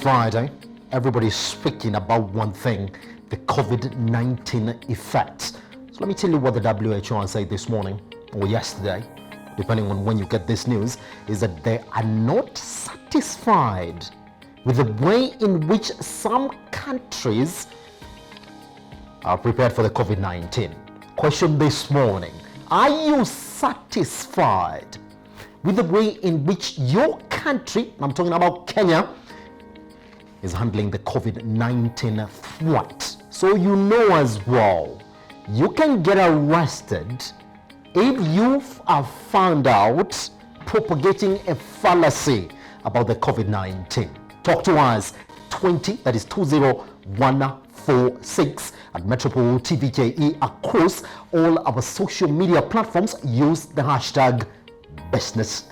Friday, everybody's speaking about one thing, the COVID-19 effects. So let me tell you what the WHO said this morning or yesterday, depending on when you get this news, is that they are not satisfied with the way in which some countries are prepared for the COVID-19. Question this morning, are you satisfied with the way in which your country, I'm talking about Kenya, is handling the COVID-19 threat? So you know as well, you can get arrested if you are found out propagating a fallacy about the COVID-19. Talk to us, 20146 at Metropole TVKE across all our social media platforms. Use the hashtag business.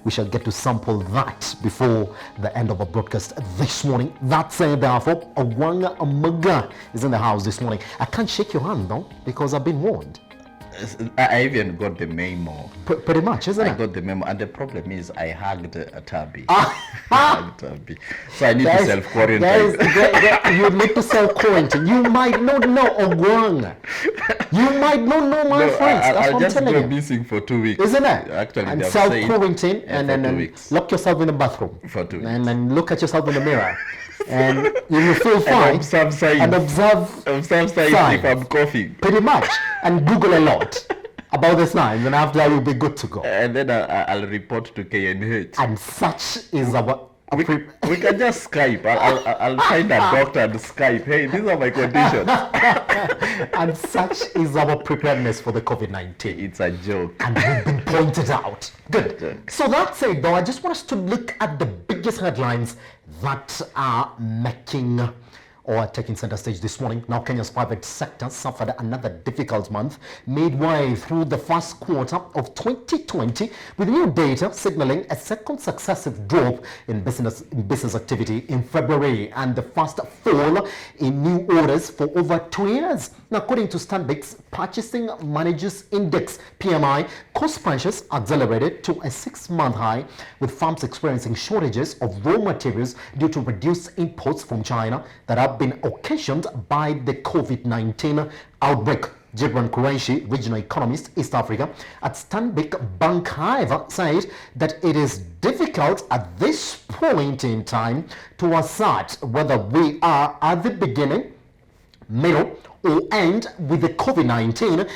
We shall get to sample that before the end of our broadcast this morning. That's therefore Awanga Amaga is in the house this morning. I can't shake your hand though because I've been warned. I even got the memo. Pretty much, isn't it? I got the memo, and the problem is I hugged a tabby. I hugged tabby. So I need to self-quarantine. You need to self-quarantine. You might not know Ogwang. You might not know my friends. That's I'll what just I'm go telling you. missing for 2 weeks. Isn't it? Actually, and self-quarantine and then lock yourself in the bathroom. For 2 weeks. And then look at yourself in the mirror. And you will feel fine. And observe signs. And observe signs if I'm coughing. Pretty much. And Google a lot about the signs. And after that, you'll be good to go. And then I'll report to KNH. And such is our... We can just Skype. I'll find a doctor and Skype. Hey, these are my conditions. And such is our preparedness for the COVID-19. It's a joke. And we've been pointed out. Good. So that's it, though. I just want us to look at the biggest headlines that are making or taking center stage this morning. Now, Kenya's private sector suffered another difficult month midway through the first quarter of 2020, with new data signaling a second successive drop in business activity in February and the first fall in new orders for over 2 years. Now, according to Stanbic's Purchasing Managers Index (PMI), cost pressures accelerated to a 6-month high, with firms experiencing shortages of raw materials due to reduced imports from China that have been occasioned by the COVID-19 outbreak. Gibran Qureshi, regional economist, East Africa, at Stanbic Bank, however, said that it is difficult at this point in time to assert whether we are at the beginning, middle, or end with the COVID-19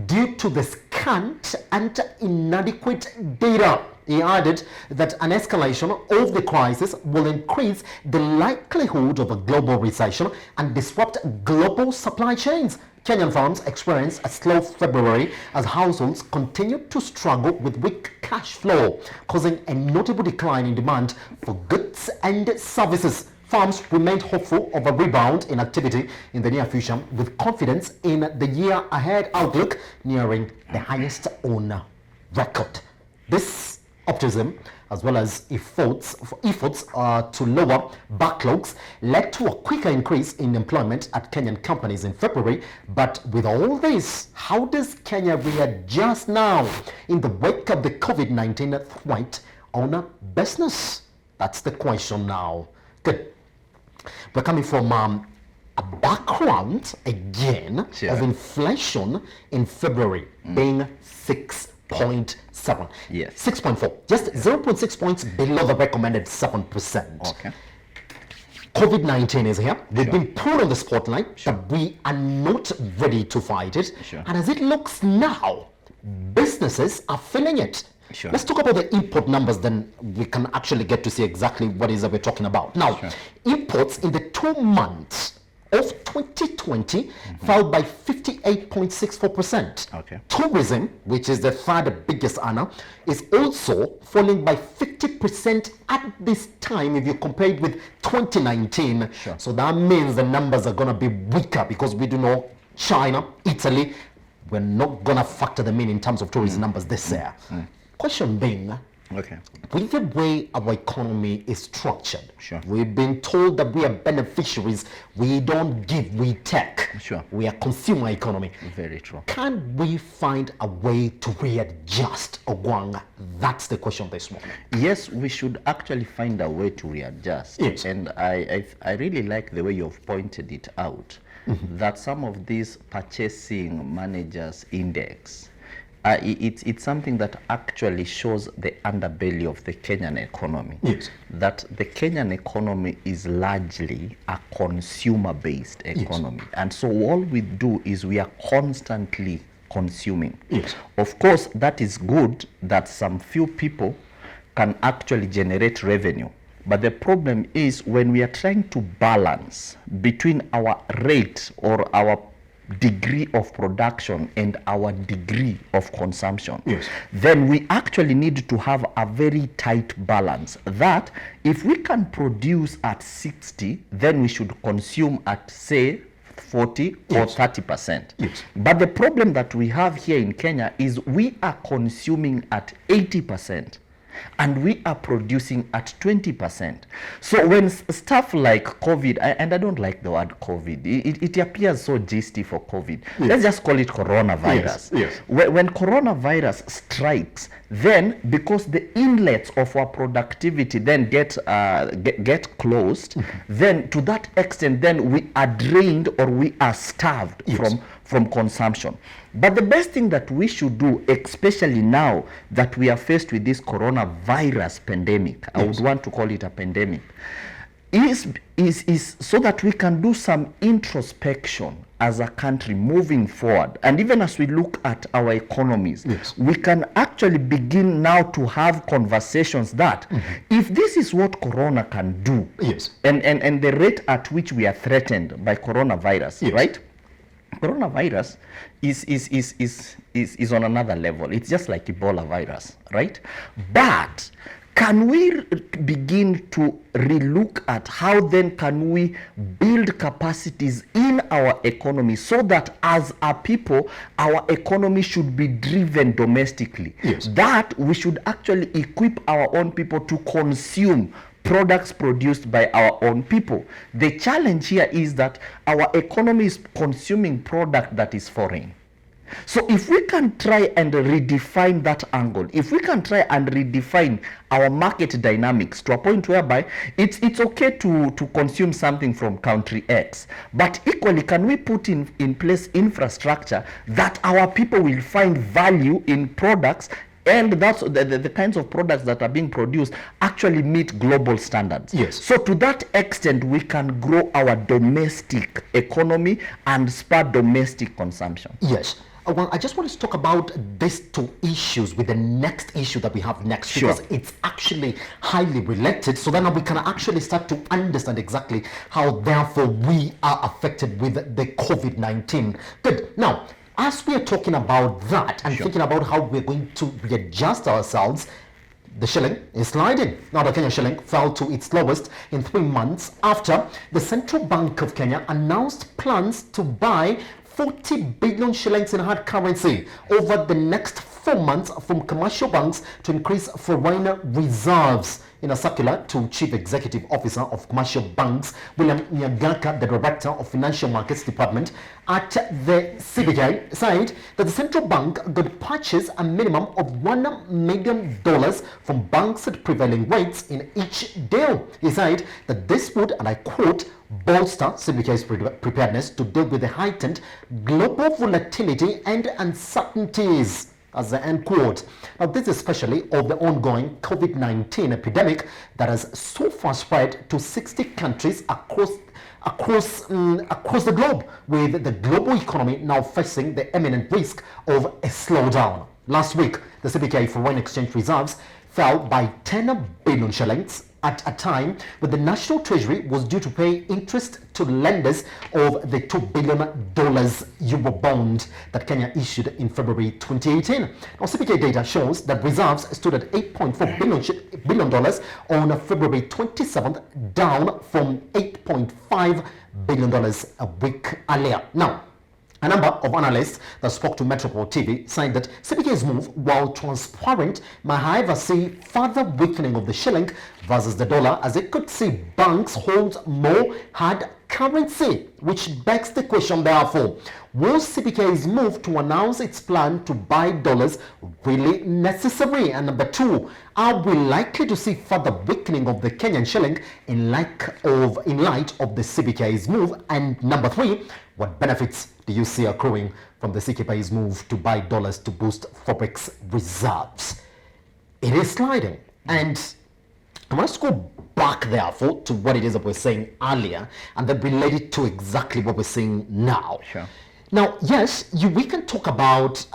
due to the scant and inadequate data. He added that an escalation of the crisis will increase the likelihood of a global recession and disrupt global supply chains. Kenyan firms experienced a slow February as households continued to struggle with weak cash flow, causing a notable decline in demand for goods and services. Firms remained hopeful of a rebound in activity in the near future, with confidence in the year ahead outlook nearing the highest on record. This optimism, as well as efforts to lower backlogs, led to a quicker increase in employment at Kenyan companies in February. But with all this, how does Kenya readjust now in the wake of the COVID-19 threat on business? That's the question now. Good. We're coming from a background again of inflation in February being 6.7. Yes. 6.4. Just 0.6 points below the recommended 7%. Okay. COVID-19 is here. We've been put on the spotlight, but we are not ready to fight it. And as it looks now, businesses are feeling it. Let's talk about the import numbers, then we can actually get to see exactly what it is that we're talking about. Now, imports in the 2 months of 2020 fell by 58.64%. Okay. Tourism, which is the third biggest earner, is also falling by 50% at this time if you compare it with 2019. So that means the numbers are going to be weaker because we do know China, Italy, we're not going to factor them in terms of tourism numbers this year. Question being, Okay. With the way our economy is structured, Sure. we've been told that we are beneficiaries. We don't give, we take. Sure. We are consumer economy. Very true. Can we find a way to readjust, Ogwang? That's the question this morning. Yes, we should actually find a way to readjust. Yes. And I really like the way you've pointed it out, that some of these purchasing managers index, it's something that actually shows the underbelly of the Kenyan economy. Yes. That the Kenyan economy is largely a consumer-based economy. Yes. And so all we do is we are constantly consuming. Yes. Of course, that is good that some few people can actually generate revenue. But the problem is when we are trying to balance between our rate or our degree of production and our degree of consumption, yes, then we actually need to have a very tight balance that if we can produce at 60, then we should consume at, say, 40 yes, or 30%. Yes. But the problem that we have here in Kenya is we are consuming at 80%. And we are producing at 20%. So when stuff like COVID, and I don't like the word COVID, it appears so gisty for COVID. Yes. Let's just call it coronavirus. Yes. Yes. When coronavirus strikes, then because the inlets of our productivity then get closed, then to that extent, then we are drained or we are starved, yes, from consumption. But the best thing that we should do, especially now that we are faced with this coronavirus pandemic, yes, I would want to call it a pandemic, is so that we can do some introspection as a country moving forward. And even as we look at our economies, yes, we can actually begin now to have conversations that if this is what corona can do, yes, and the rate at which we are threatened by coronavirus, yes, right? Coronavirus is on another level. It's just like Ebola virus, right? But can we begin to relook at how then can we build capacities in our economy so that as a people, our economy should be driven domestically? Yes. That we should actually equip our own people to consume products produced by our own people. The challenge here is that our economy is consuming product that is foreign. So if we can try and redefine that angle, if we can try and redefine our market dynamics to a point whereby it's okay to consume something from country X, but equally can we put in place infrastructure that our people will find value in products, and that's the kinds of products that are being produced actually meet global standards. Yes. So to that extent, we can grow our domestic economy and spur domestic consumption. Yes. Well, I just want to talk about these two issues with the next issue that we have next, sure, because it's actually highly related. So then we can actually start to understand exactly how, therefore, we are affected with the COVID-19. Good. Now, as we are talking about that and sure, thinking about how we're going to readjust ourselves, the shilling is sliding. Now the Kenya shilling fell to its lowest in 3 months after the Central Bank of Kenya announced plans to buy 40 billion shillings in hard currency over the next 4 months from commercial banks to increase foreign reserves. In a circular to Chief Executive Officer of Commercial Banks, William Nyagaka, the Director of Financial Markets Department at the CBK, said that the central bank could purchase a minimum of $1 million from banks at prevailing rates in each deal. He said that this would, and I quote, bolster CBK's preparedness to deal with the heightened global volatility and uncertainties, as the end quote. Now, this is especially of the ongoing COVID-19 epidemic that has so far spread to 60 countries across the globe, with the global economy now facing the imminent risk of a slowdown. Last week, the CBK foreign exchange reserves fell by 10 billion shillings at a time when the National Treasury was due to pay interest to lenders of the $2 billion Euro bond that Kenya issued in February 2018. Now, CBK data shows that reserves stood at $8.4 billion on February 27th, down from $8.5 billion a week earlier. Now, A number of analysts that spoke to Metropole TV said that CBK's move, while transparent, might however see further weakening of the shilling versus the dollar, as it could see banks hold more hard currency, which begs the question therefore, was CBK's move to announce its plan to buy dollars really necessary? And number two, are we likely to see further weakening of the Kenyan shilling in light of the CBK's move? And number three, what benefits do you see accruing from the CBK's move to buy dollars to boost forex reserves? It is sliding, and I want us to go back therefore to what it is that we're saying earlier and then relate it to exactly what we're saying now. Sure. Now, yes, we can talk about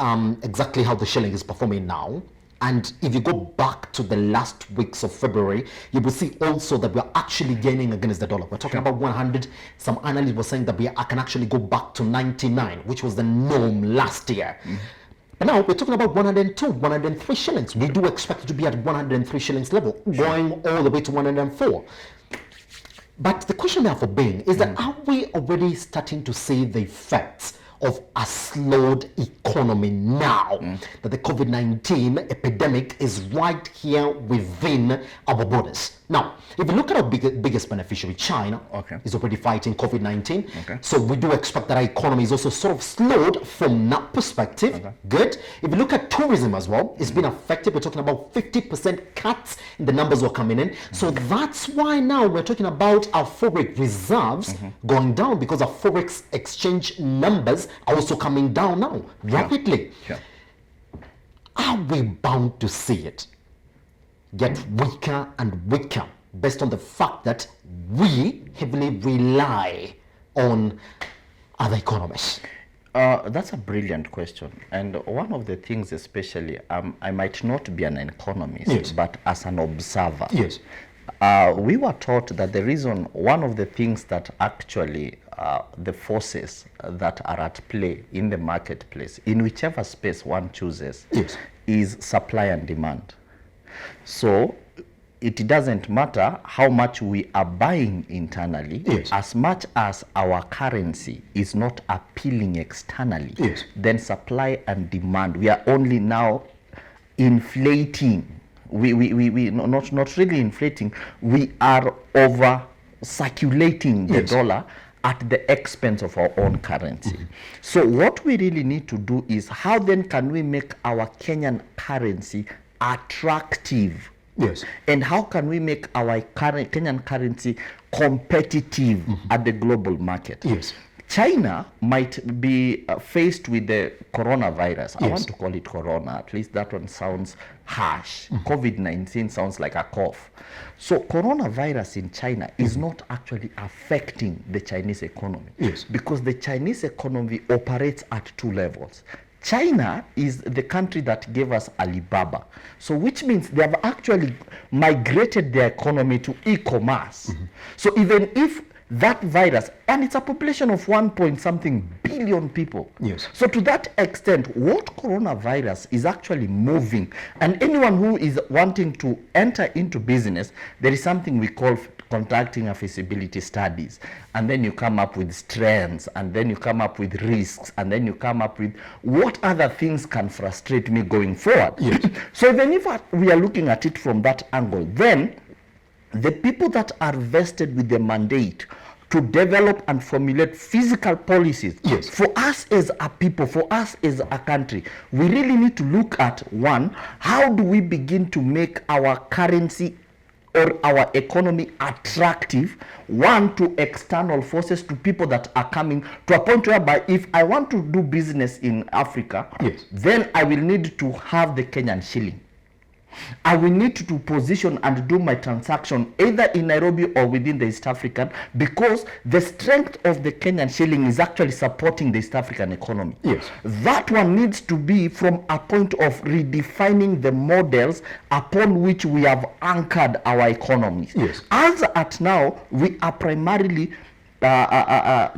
exactly how the shilling is performing now. And if you go back to the last weeks of February, you will see also that we're actually gaining against the dollar. We're talking about 100. Some analysts were saying that I can actually go back to 99, which was the norm last year. But now we're talking about 102, 103 shillings. We do expect it to be at 103 shillings level, going all the way to 104. But the question therefore being is that are we already starting to see the effects of a slowed economy now that the COVID-19 epidemic is right here within our borders? Now, if you look at our biggest beneficiary, China, is already fighting COVID-19. So we do expect that our economy is also sort of slowed from that perspective. Good. If you look at tourism as well, it's been affected. We're talking about 50% cuts in the numbers were coming in. So that's why now we're talking about our forex reserves going down, because our forex exchange numbers are also coming down now rapidly. Are we bound to see it get weaker and weaker based on the fact that we heavily rely on other economies? That's a brilliant question. And one of the things especially, I might not be an economist, but as an observer, we were taught that the reason, one of the things that actually the forces that are at play in the marketplace, in whichever space one chooses, is supply and demand. So it doesn't matter how much we are buying internally, as much as our currency is not appealing externally, then supply and demand, we are only now inflating. We not really inflating, we are over circulating the dollar at the expense of our own currency. So what we really need to do is, how then can we make our Kenyan currency attractive? And how can we make our Kenyan currency competitive at the global market? China might be faced with the coronavirus. I want to call it corona, at least that one sounds harsh. COVID-19 sounds like a cough. So coronavirus in China is not actually affecting the Chinese economy, because the Chinese economy operates at two levels. China is the country that gave us Alibaba. So which means they have actually migrated their economy to e-commerce. So even if that virus, and it's a population of 1 point something billion people. So to that extent, what coronavirus is actually moving, and anyone who is wanting to enter into business, there is something we call conducting a feasibility studies, and then you come up with strengths, and then you come up with risks, and then you come up with what other things can frustrate me going forward. So even if we are looking at it from that angle, then the people that are vested with the mandate to develop and formulate physical policies, for us as a people, for us as a country, we really need to look at, one, how do we begin to make our currency or our economy attractive, one, to external forces, to people that are coming, to a point whereby if I want to do business in Africa, then I will need to have the Kenyan shilling. I will need to position and do my transaction either in Nairobi or within the East African, because the strength of the Kenyan shilling is actually supporting the East African economy. That one needs to be from a point of redefining the models upon which we have anchored our economies. As at now, we are primarily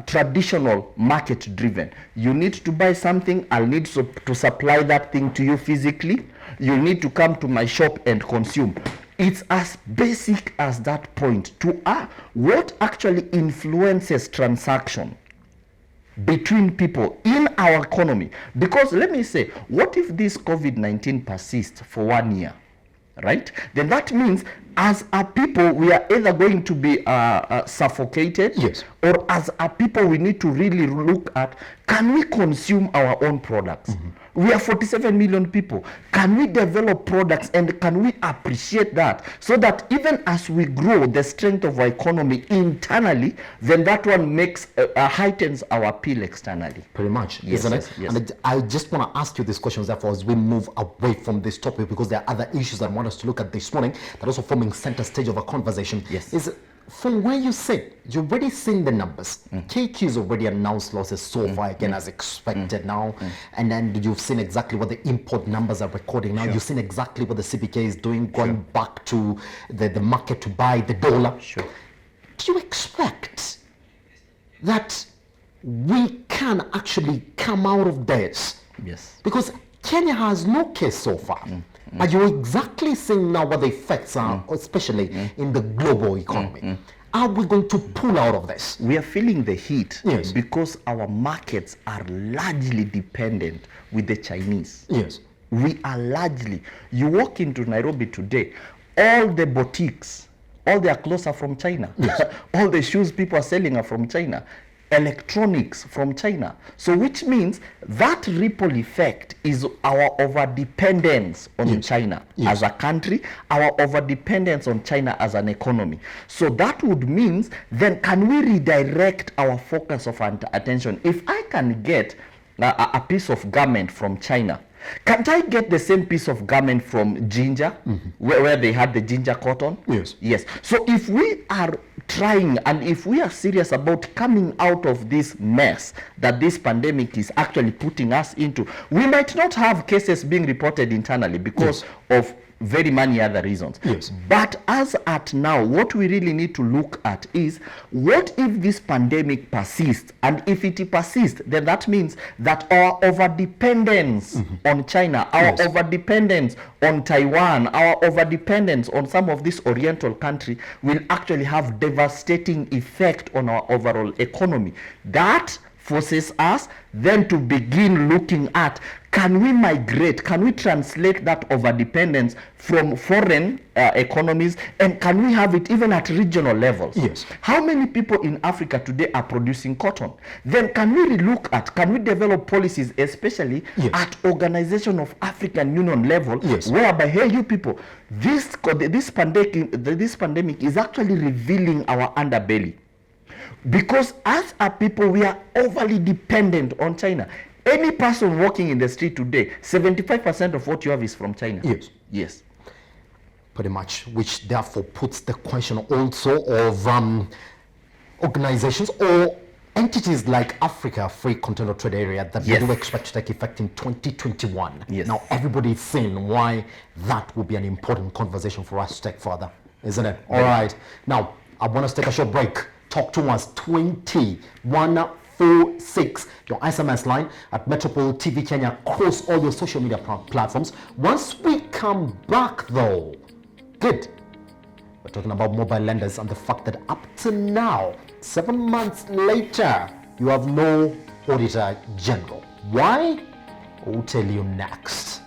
traditional market driven. You need to buy something, I'll need to supply that thing to you physically. You need to come to my shop and consume. It's as basic as that point. To what actually influences transaction between people in our economy. Because let me say, what if this COVID-19 persists for 1 year? Right? Then that means as a people we are either going to be suffocated, yes, or as a people we need to really look at, can we consume our own products? We are 47 million people. Can we develop products, and can we appreciate that, so that even as we grow the strength of our economy internally, then that one makes heightens our appeal externally. Pretty much, Yes, isn't yes, it? yes. And I just want to ask you these questions, therefore, as we move away from this topic, because there are other issues that I want us to look at this morning that also forming center stage of a conversation. Yes. Is from where you sit, you've already seen the numbers. KQ's already announced losses so far, again, as expected now. And then you've seen exactly what the import numbers are recording now. Sure. You've seen exactly what the CBK is doing, going back to the market to buy the dollar. Sure. Do you expect that we can actually come out of this? Yes. Because Kenya has no case so far. Are you exactly seeing now what the effects are, especially in the global economy? Are we going to pull out of this? We are feeling the heat, Yes, because our markets are largely dependent with the Chinese. yes, We are largely, you walk into Nairobi today, all the boutiques, all their clothes are from China. Yes. All the shoes people are selling are from China. Electronics from China. So which means that ripple effect is our overdependence on Yes. China Yes. as a country, our overdependence on China as an economy. So that would mean, then can we redirect our focus of attention? If I can get a piece of garment from China, can't I get the same piece of garment from Ginger, where they had the ginger cotton? Yes. Yes. So if we are trying, and if we are serious about coming out of this mess that this pandemic is actually putting us into, we might not have cases being reported internally because of very many other reasons. Yes. But as at now, what we really need to look at is, what if this pandemic persists? And if it persists, then that means that our overdependence on China, our overdependence on Taiwan, our overdependence on some of these oriental countries will actually have devastating effect on our overall economy. That forces us then to begin looking at, can we migrate, can we translate that overdependence from foreign economies, and can we have it even at regional levels? Yes. How many people in Africa today are producing cotton? Then can we look at, can we develop policies, especially at Organization of African Union level, whereby, hey, you people, this pandemic is actually revealing our underbelly. Because as a people, we are overly dependent on China. Any person walking in the street today, 75% of what you have is from China. Yes. Yes. Pretty much, which therefore puts the question also of organizations or entities like Africa Free Continental Trade Area that we do expect to take effect in 2021. Yes. Now, everybody's seeing why that will be an important conversation for us to take further, isn't it? All right. Now, I want us to take a short break. Talk to us, 2146, your SMS line at Metropole TV Kenya, across all your social media platforms. Once we come back though, we're talking about mobile lenders and the fact that up to now, 7 months later, you have no Auditor General. Why? We'll tell you next.